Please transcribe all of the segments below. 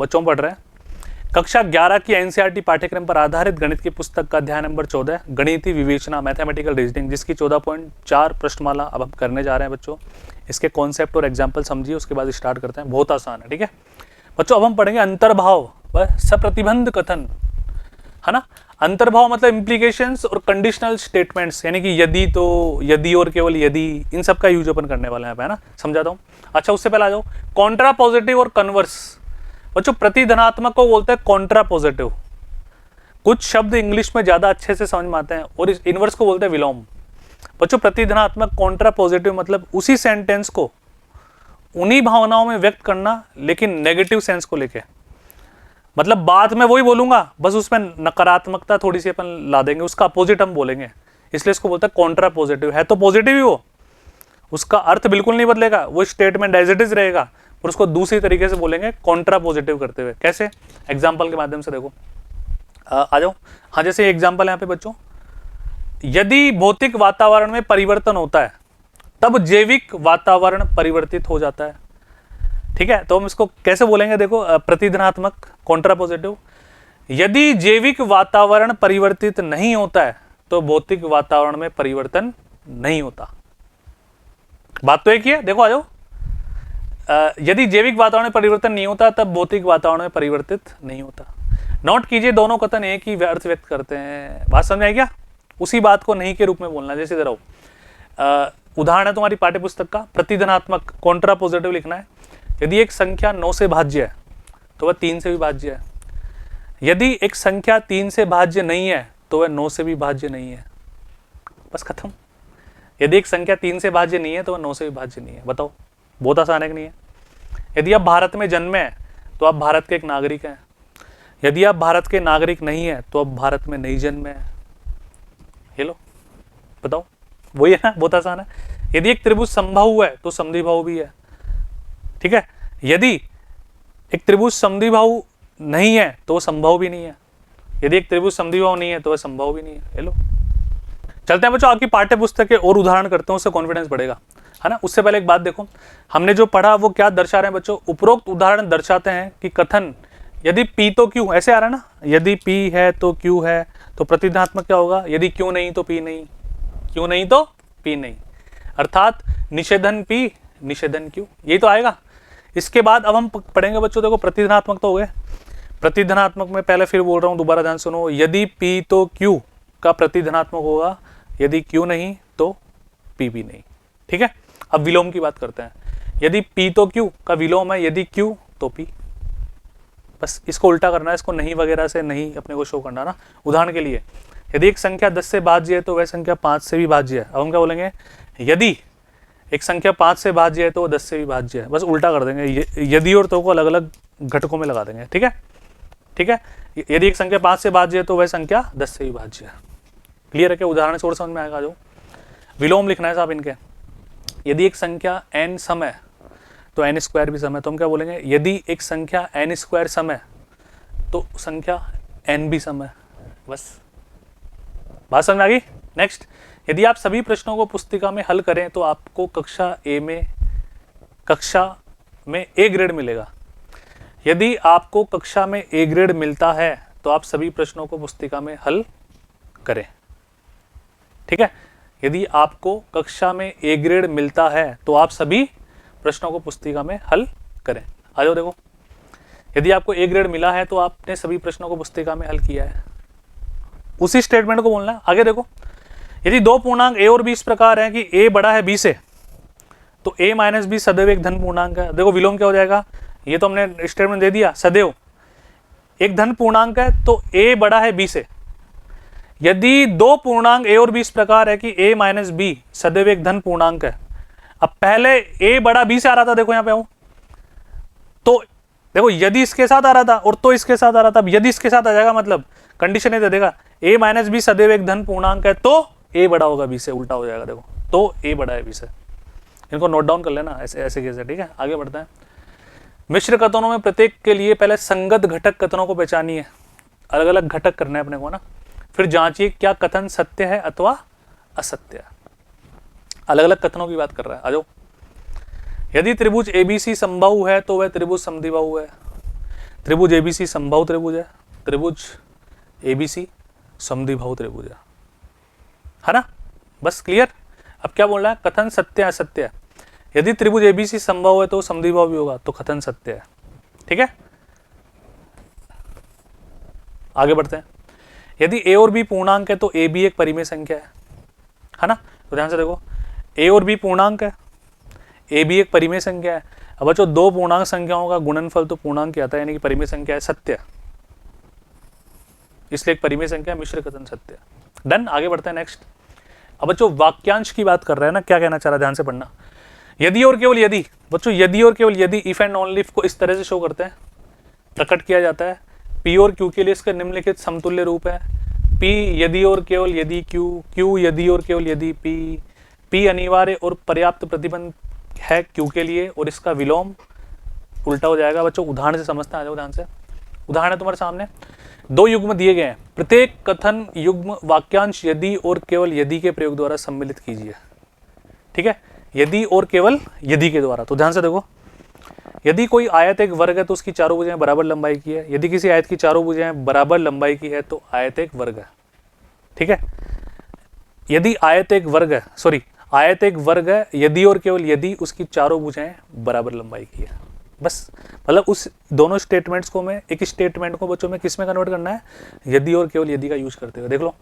बच्चों पढ़ रहे हैं। कक्षा 11 की एनसीईआरटी पाठ्यक्रम पर आधारित गणित की पुस्तक का अध्याय नंबर 14 गणितीय विवेचना मैथमेटिकल रीजनिंग, जिसकी 14.4 प्रश्नमाला अब हम करने जा रहे हैं बच्चों। इसके कॉन्सेप्ट और एग्जाम्पल समझिए, उसके बाद स्टार्ट करते हैं। बहुत आसान है, ठीक है बच्चों। अब हम पढ़ेंगे अंतर्भाव व सप्रतिबंध कथन, है ना। अंतर्भाव मतलब इम्प्लीकेशंस और कंडीशनल स्टेटमेंट्स, यानी कि यदि, तो, यदि और केवल यदि, इन सब का यूज अपन करने वाले हैं, है ना। समझाता हूँ। अच्छा, उससे पहले आ जाओ कॉन्ट्रा पॉजिटिव और कन्वर्स। बच्चों प्रतिधनात्मक को बोलते हैं कॉन्ट्रा पॉजिटिव। कुछ शब्द इंग्लिश में ज्यादा अच्छे से समझ में आते हैं, और इस इनवर्स को बोलते हैं विलोम। बच्चों प्रतिधनात्मक कॉन्ट्रा पॉजिटिव मतलब उसी सेंटेंस को उन्हीं भावनाओं में व्यक्त करना, लेकिन नेगेटिव सेंस को लेके। मतलब बात में वही बोलूंगा, बस उसमें नकारात्मकता थोड़ी सी अपन ला देंगे, उसका अपोजिट हम बोलेंगे, इसलिए इसको बोलते हैं कॉन्ट्रा पॉजिटिव। है तो पॉजिटिव ही वो, उसका अर्थ बिल्कुल नहीं बदलेगा, वो स्टेटमेंट एज इट इज रहेगा, पर उसको दूसरी तरीके से बोलेंगे कॉन्ट्रा पॉजिटिव करते हुए। कैसे? एग्जाम्पल के माध्यम से देखो। आ जाओ। हाँ, जैसे एग्जाम्पल यहाँ पे बच्चों, यदि भौतिक वातावरण में परिवर्तन होता है तब जैविक वातावरण परिवर्तित हो जाता है। ठीक है, तो हम इसको कैसे बोलेंगे? देखो, प्रतिधनात्मक कॉन्ट्रा पॉजिटिव। यदि जैविक वातावरण परिवर्तित नहीं होता है तो भौतिक वातावरण में परिवर्तन नहीं होता। बात तो एक ही है। देखो, आ जाओ। यदि जैविक वातावरण में परिवर्तन नहीं होता तब भौतिक वातावरण में परिवर्तित नहीं होता। नोट कीजिए, दोनों कथन एक ही अर्थ व्यक्त करते हैं। बात समझ आई क्या? उसी बात को नहीं के रूप में बोलना। जैसे इधर आओ, उदाहरण है तुम्हारी पाठ्यपुस्तक का, प्रतिधनात्मक कॉन्ट्रा पॉजिटिव लिखना है। यदि एक संख्या 9 से भाज्य है तो वह 3 से भी भाज्य है। यदि एक संख्या 3 से भाज्य नहीं है तो वह 9 से भी भाज्य नहीं है। बस खत्म। यदि एक संख्या 3 से भाज्य नहीं है तो वह 9 से भी भाज्य नहीं है। बताओ, बहुत आसान है कि नहीं है? यदि आप भारत में जन्मे हैं तो आप भारत के एक नागरिक हैं। यदि आप भारत के नागरिक नहीं है तो आप भारत में नहीं जन्मे हैं। ये लो, बताओ, वही है ना, बहुत आसान है। यदि एक त्रिभुज समबाहु है तो समद्विबाहु भी है। ठीक है, यदि एक त्रिभुज समद्विबाहु नहीं है तो वो समबाहु भी नहीं है। यदि एक त्रिभुज समद्विबाहु नहीं है तो वह समबाहु भी नहीं है। हेलो, चलते हैं बच्चों, आपकी पाठ्य पुस्तक के और उदाहरण करते हैं, उससे कॉन्फिडेंस बढ़ेगा, है ना। उससे पहले एक बात देखो, हमने जो पढ़ा वो क्या दर्शा रहे हैं बच्चों? उपरोक्त उदाहरण दर्शाते हैं कि कथन यदि P तो Q, ऐसे आ रहा है ना, यदि P है तो Q है, तो प्रतिधनात्मक क्या होगा? यदि Q नहीं तो P नहीं, Q नहीं तो P नहीं, अर्थात निषेधन P निषेधन Q, यही तो आएगा। इसके बाद अब हम पढ़ेंगे बच्चों, देखो प्रतिधनात्मक तो हो गए। प्रतिधनात्मक में पहले फिर बोल रहा हूं, दोबारा ध्यान सुनो। यदि P तो Q का प्रतिधनात्मक होगा, यदि Q नहीं तो P भी नहीं। ठीक है, अब विलोम की बात करते हैं। यदि P तो Q का विलोम है, यदि Q तो P। बस इसको उल्टा करना है, इसको नहीं वगैरह से नहीं अपने को शो करना ना। उदाहरण के लिए, यदि एक संख्या 10 से भाज्य है तो वह संख्या 5 से भी भाज्य है। अब हम क्या बोलेंगे? यदि एक संख्या 5 से भाज्य है तो वो 10 से भी भाज्य है। बस उल्टा कर देंगे, यदि और तो को अलग अलग घटकों में लगा देंगे। ठीक है, ठीक है। यदि एक संख्या 5 से भाज्य है तो वह संख्या 10 से भी भाज्य है। क्लियर है क्या? उदाहरण से और समझ में आएगा। जो विलोम लिखना है साहब इनके, यदि एक संख्या n सम है तो n स्क्वायर भी सम है। तो हम क्या बोलेंगे? यदि एक संख्या n स्क्वायर सम है तो संख्या n भी सम है। बस बात समझ में आ गई? नेक्स्ट, यदि आप सभी प्रश्नों को पुस्तिका में हल करें तो आपको कक्षा में A ग्रेड मिलेगा। यदि आपको कक्षा में A ग्रेड मिलता है तो आप सभी प्रश्नों को पुस्तिका में हल करें। ठीक है, यदि आपको कक्षा में A ग्रेड मिलता है तो आप सभी प्रश्नों को पुस्तिका में हल करें। आ जाओ, देखो, यदि आपको A ग्रेड मिला है तो आपने सभी प्रश्नों को पुस्तिका में हल किया है। उसी स्टेटमेंट को बोलना है। आगे देखो, यदि दो पूर्णांक A और B इस प्रकार है कि A बड़ा है B से तो A माइनस B सदैव एक धन पूर्णांक है। देखो विलोम क्या हो जाएगा? ये तो हमने स्टेटमेंट दे दिया, सदैव एक धन पूर्णांक है तो A बड़ा है B से। यदि दो पूर्णांक A और B इस प्रकार है कि A माइनस B सदैव एक धन पूर्णांक है। अब पहले A बड़ा B से आ रहा था, देखो यहाँ पे आऊं तो देखो यदि इसके साथ आ रहा था और तो इसके साथ आ रहा था। अब यदि इसके साथ आ जाएगा मतलब कंडीशन ये दे देगा A माइनस B सदैव एक धन पूर्णांक है तो A बड़ा होगा B से, उल्टा हो जाएगा। देखो, तो A बड़ा है B से। इनको नोट डाउन कर लेना ऐसे ऐसे कैसे। ठीक है, आगे बढ़ते हैं। मिश्र कथनों में प्रत्येक के लिए पहले संगत घटक कथनों को पहचानिए। अलग अलग घटक करना है अपने को ना, फिर जांचिए क्या कथन सत्य है अथवा असत्य है। अलग अलग कथनों की बात कर रहा है। आ जाओ, यदि त्रिभुज ABC समबाहु है तो वह त्रिभुज समद्विबाहु है। त्रिभुज एबीसी समबाहु त्रिभुज है, त्रिभुज एबीसी समद्विबाहु त्रिभुज है ना। बस क्लियर। अब क्या बोल रहा है, कथन सत्य असत्य है। यदि त्रिभुज एबीसी समबाहु है तो समद्विबाहु भी होगा, तो कथन सत्य है। ठीक है, आगे बढ़ते हैं। यदि ए और बी पूर्णांक है तो ए बी एक परिमेय संख्या है ना। तो ध्यान से देखो, ए और बी पूर्णांक है, ए बी एक परिमेय संख्या है। अब बच्चों दो पूर्णांक संख्याओं का गुणनफल तो पूर्णांक आता है, यानी कि परिमेय संख्या है, सत्य, इसलिए एक परिमेय संख्या मिश्र कथन सत्य। डन, आगे बढ़ते हैं नेक्स्ट। अब बच्चों वाक्यांश की बात कर रहे हैं ना, क्या कहना चाह रहा है ध्यान से पढ़ना। यदि और केवल यदि, बच्चों यदि और केवल यदि इफ एंड ओनली इफ को इस तरह से शो करते हैं, प्रकट किया जाता है। पी और क्यू के लिए इसका निम्नलिखित समतुल्य रूप है। पी यदि और केवल यदि क्यू, क्यू यदि और केवल यदि पी, पी अनिवार्य और पर्याप्त प्रतिबंध है क्यू के लिए, और इसका विलोम उल्टा हो जाएगा। बच्चों उदाहरण से समझते हैं, आ जाओ ध्यान से। उदाहरण है तुम्हारे सामने, दो युग्म दिए गए हैं, प्रत्येक कथन युग्म वाक्यांश यदि और केवल यदि के प्रयोग द्वारा सम्मिलित कीजिए। ठीक है, यदि और केवल यदि के द्वारा। तो ध्यान से देखो, यदि कोई आयत एक वर्ग है तो उसकी चारों भुजाएं बराबर लंबाई की है। यदि किसी आयत की चारों भुजाएं बराबर लंबाई की है तो आयत एक वर्ग है। ठीक है, यदि आयत एक वर्ग है, सॉरी आयत एक वर्ग है यदि और केवल यदि उसकी चारों भुजाएं बराबर लंबाई की है। बस मतलब उस दोनों स्टेटमेंट्स को मैं, एक स्टेटमेंट को बच्चों में किस में कन्वर्ट करना है, यदि और केवल यदि का यूज करते हुए। देख लो,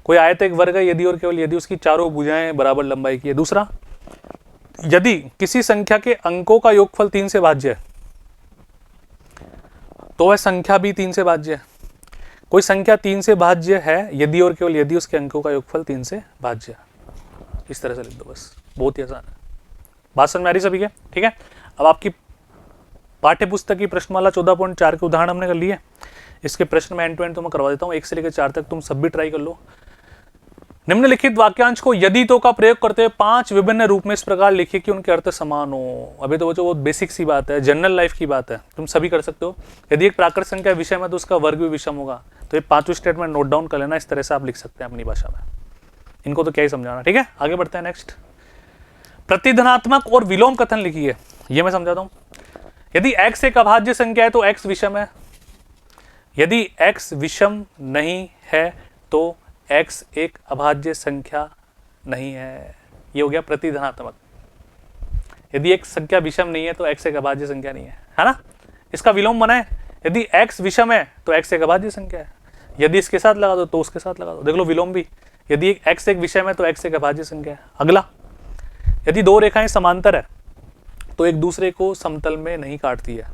कोई आयत एक वर्ग है यदि और केवल यदि उसकी चारों भुजाएं बराबर लंबाई की है। दूसरा, यदि किसी संख्या के अंकों का योगफल 3 से भाज्य है तो वह संख्या भी 3 से भाज्य है। कोई संख्या 3 से भाज्य है यदि और केवल यदि उसके अंकों का योगफल 3 से भाज्य है। इस तरह से लिख दो, बस बहुत ही आसान है। बात समझ में आ रही सभी के? ठीक है, अब आपकी पाठ्य पुस्तक की प्रश्नमाला 14.4 के उदाहरण हमने कर लिए। इसके प्रश्न में एंड टू एंड तो मैं करवा देता हूँ, 1 से लेकर 4 तक तुम सब भी ट्राई कर लो। निम्नलिखित वाक्यांश को यदि तो का प्रयोग करते हुए 5 विभिन्न रूप में इस प्रकार लिखिए कि उनके अर्थ समान हो। अभी तो बच्चों बहुत बेसिक सी बात है, जनरल लाइफ की बात है, तुम सभी कर सकते हो। यदि एक प्राकृत संख्या विषम है तो उसका वर्ग भी विषम होगा। तो ये 5 स्टेटमेंट नोट डाउन कर लेना, इस तरह से आप लिख सकते हैं अपनी भाषा में। इनको तो क्या ही समझाना। ठीक है, आगे बढ़ते हैं नेक्स्ट। प्रतिधनात्मक और विलोम कथन लिखिए, ये मैं समझाता हूँ। यदि x एक अभाज्य संख्या है तो x विषम है। यदि x विषम नहीं है तो x एक अभाज्य संख्या नहीं है। ये हो गया प्रतिधनात्मक। यदि एक संख्या विषम नहीं है तो x एक अभाज्य संख्या नहीं है ना। इसका विलोम बनाए, यदि x विषम है तो x एक अभाज्य संख्या है। यदि इसके साथ लगा दो तो उसके साथ लगा दो, देख लो विलोम भी। यदि x एक विषम है तो x एक अभाज्य संख्या है। अगला, यदि दो रेखाएं समांतर है तो एक दूसरे को समतल में नहीं काटती है।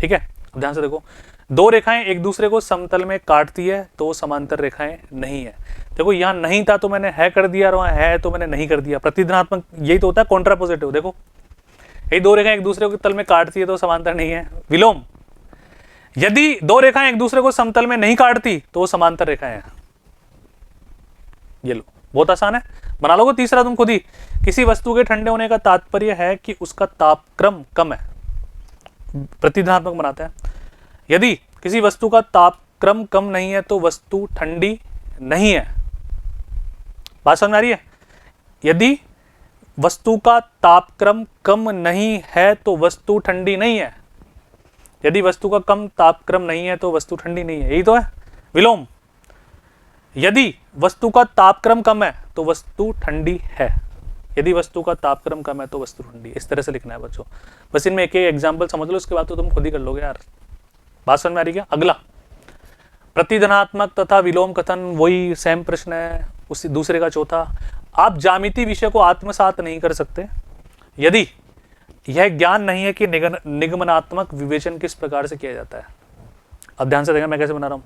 ठीक है, अब ध्यान से देखो, दो रेखाएं एक दूसरे को समतल में काटती है तो वो समांतर रेखाएं नहीं है। देखो यहाँ नहीं था तो मैंने है कर दिया, और वहाँ है तो मैंने नहीं कर दिया। प्रतिधनात्मक यही तो होता है, कॉन्ट्रापोजिटिव। देखो यही दो रेखाएं एक दूसरे को तल में काटती है तो समांतर नहीं है। विलोम, यदि दो रेखाएं एक दूसरे को समतल में नहीं काटती तो वो समांतर रेखाएं हैं। ये लो, बहुत आसान है, बना लोगे। तीसरा तुम खुद ही, किसी वस्तु के ठंडे होने का तात्पर्य है कि उसका तापक्रम कम है। प्रतिधनात्मक बनाते हैं। यदि किसी वस्तु का तापक्रम कम नहीं है तो वस्तु ठंडी नहीं है। बात समझ में आ रही है? यदि वस्तु का तापक्रम कम नहीं है तो वस्तु ठंडी नहीं है। यदि वस्तु का कम तापक्रम नहीं है तो वस्तु ठंडी नहीं है, यही तो है। विलोम, यदि वस्तु का तापक्रम कम है तो वस्तु ठंडी है। यदि वस्तु का तापक्रम कम है तो वस्तु ठंडी। इस तरह से लिखना है बच्चों। बस इनमें एक एक एग्जाम्पल समझ लो, उसके बाद तो तुम खुद ही कर लोगे यार। बात समझ में आ रही क्या? अगला, प्रतिधनात्मक तथा विलोम कथन, वही सेम प्रश्न है, उसी दूसरे का चौथा। आप ज्यामिति विषय को आत्मसात नहीं कर सकते यदि यह ज्ञान नहीं है कि निगमनात्मक विवेचन किस प्रकार से किया जाता है। अब ध्यान से देखना मैं कैसे बना रहा हूं।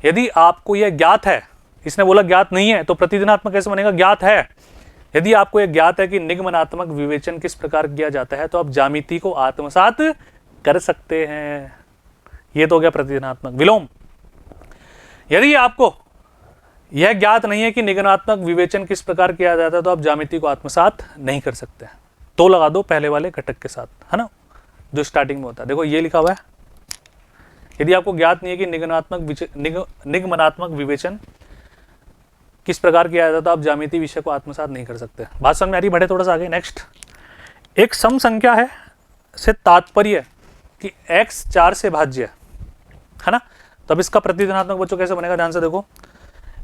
यदि आपको यह ज्ञात है, इसने बोला ज्ञात नहीं है, तो प्रतिधनात्मक कैसे बनेगा? ज्ञात है। यदि आपको यह ज्ञात है कि निगमनात्मक विवेचन किस प्रकार किया जाता है तो आप ज्यामिति को आत्मसात कर सकते हैं। यह तो हो गया प्रतिधनात्मक। विलोम, यदि आपको यह ज्ञात नहीं है कि निगमनात्मक विवेचन किस प्रकार किया जाता है तो आप ज्यामिति को आत्मसात नहीं कर सकते। तो लगा दो पहले वाले घटक के साथ, है ना, जो स्टार्टिंग में होता है। देखो ये लिखा हुआ है, यदि आपको ज्ञात नहीं है कि निगमनात्मक विवेचन किस प्रकार किया जाता है तो आप ज्यामिति विषय को आत्मसात नहीं कर सकते। बात समझ में आ रही? बढ़े थोड़ा सा आगे। नेक्स्ट, एक सम संख्या है से तात्पर्य कि x 4 से भाज्य है। है ना। तो अब इसका प्रतिधनात्मक बच्चों कैसे बनेगा, ध्यान से देखो।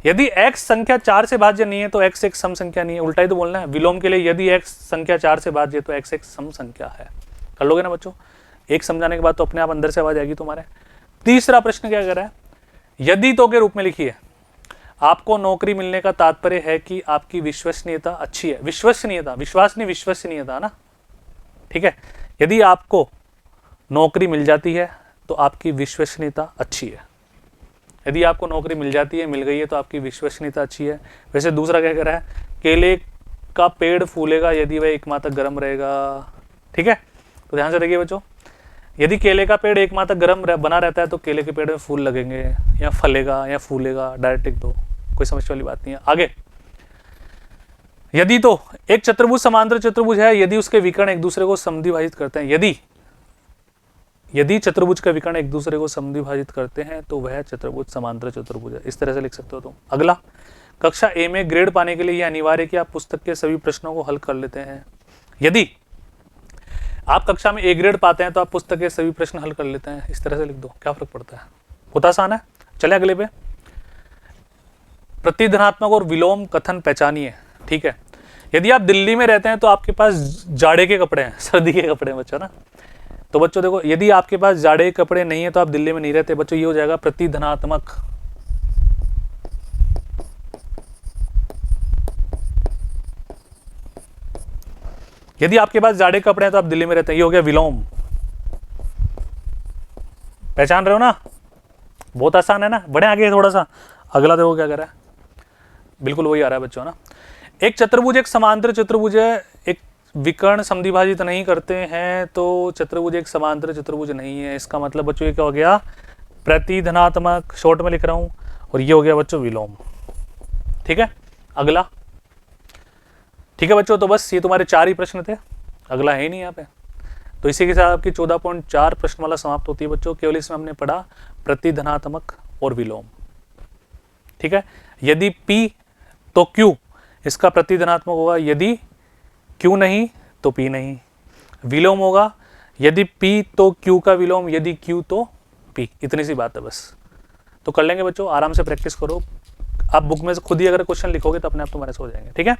यदि x संख्या 4 से भाज्य नहीं है तो x एक सम संख्या नहीं है, उल्टा ही तो बोलना है। विलोम के लिए यदि x संख्या 4 से भाज्य है तो x एक सम संख्या है। कर लोगे ना बच्चों, एक समझाने के बाद तो अपने आप अंदर से आवाज आएगी तुम्हारे। तीसरा प्रश्न क्या कर रहा है, यदि तो के रूप में लिखिए, आपको नौकरी मिलने का तात्पर्य है कि आपकी विश्वसनीयता अच्छी है। विश्वसनीयता, विश्वास नहीं, विश्वसनीयता ना, ठीक है। यदि आपको नौकरी मिल जाती है तो आपकी विश्वसनीयता अच्छी है। यदि आपको नौकरी मिल जाती है, मिल गई है, तो आपकी विश्वसनीयता अच्छी है। वैसे दूसरा क्या कह रहा है, केले का पेड़ फूलेगा यदि वह 1 माह तक गर्म रहेगा, ठीक है। तो ध्यान से देखिए बच्चों, यदि केले का पेड़ 1 माह तक गर्म बना रहता है तो केले के पेड़ में फूल लगेंगे, या फलेगा या फूलेगा, डायरेक्ट लिख दो, कोई समस्या वाली बात नहीं है। आगे, यदि तो एक चतुर्भुज समांतर चतुर्भुज है यदि उसके विकर्ण एक दूसरे को समद्विभाजित करते हैं। यदि चतुर्भुज का विकर्ण एक दूसरे को समद्विभाजित करते हैं तो वह चतुर्भुज समांतर चतुर्भुज है। इस तरह से लिख सकते हो तुम। अगला, कक्षा ए में ग्रेड पाने के लिए यह अनिवार्य है कि आप पुस्तक के सभी प्रश्नों को हल कर लेते हैं। यदि आप कक्षा में ए ग्रेड पाते हैं तो आप पुस्तक के सभी प्रश्न हल कर लेते हैं। इस तरह से लिख दो, क्या फर्क पड़ता है, होता आसान है। चले अगले पे, प्रतिधनात्मक और विलोम कथन पहचानिए, ठीक है। यदि आप दिल्ली में रहते हैं तो आपके पास जाड़े के कपड़े हैं, सर्दी के कपड़े हैं बच्चों ना। तो बच्चों देखो, यदि आपके पास जाड़े के कपड़े नहीं है तो आप दिल्ली में नहीं रहते बच्चों, ये हो जाएगा प्रतिधनात्मक। यदि आपके पास जाड़े के कपड़े हैं तो आप दिल्ली में रहते हैं, ये हो गया विलोम। पहचान रहे हो ना, बहुत आसान है ना। बढ़े आगे थोड़ा सा, अगला देखो क्या कर रहा है, बिल्कुल वही आ रहा है बच्चों ना। एक चतुर्भुज एक समांतर चतुर्भुज है, एक विकर्ण समद्विभाजित नहीं करते हैं तो चतुर्भुज एक समांतर चतुर्भुज नहीं है। इसका मतलब बच्चों ये क्या हो गया, प्रतिधनात्मक, शॉर्ट में लिख रहा हूं, और ये हो गया बच्चों विलोम, ठीक है। अगला, ठीक है बच्चों, तो बस ये तुम्हारे 4 ही प्रश्न थे, अगला है ही नहीं यहाँ पे। तो इसी के साथ आपकी 14.4 प्रश्नमाला समाप्त होती है बच्चों। केवल इसमें हमने पढ़ा प्रतिधनात्मक और विलोम, ठीक है। यदि P तो Q इसका प्रतिधनात्मक होगा, यदि Q नहीं तो P नहीं। विलोम होगा, यदि P तो Q का विलोम, यदि Q तो P। इतनी सी बात है बस। तो कर लेंगे बच्चों, आराम से प्रैक्टिस करो। आप बुक में से खुद ही अगर क्वेश्चन लिखोगे तो अपने आप तुम्हारे से हो जाएंगे, ठीक है।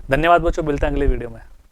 धन्यवाद बच्चों, मिलते हैं अगले वीडियो में।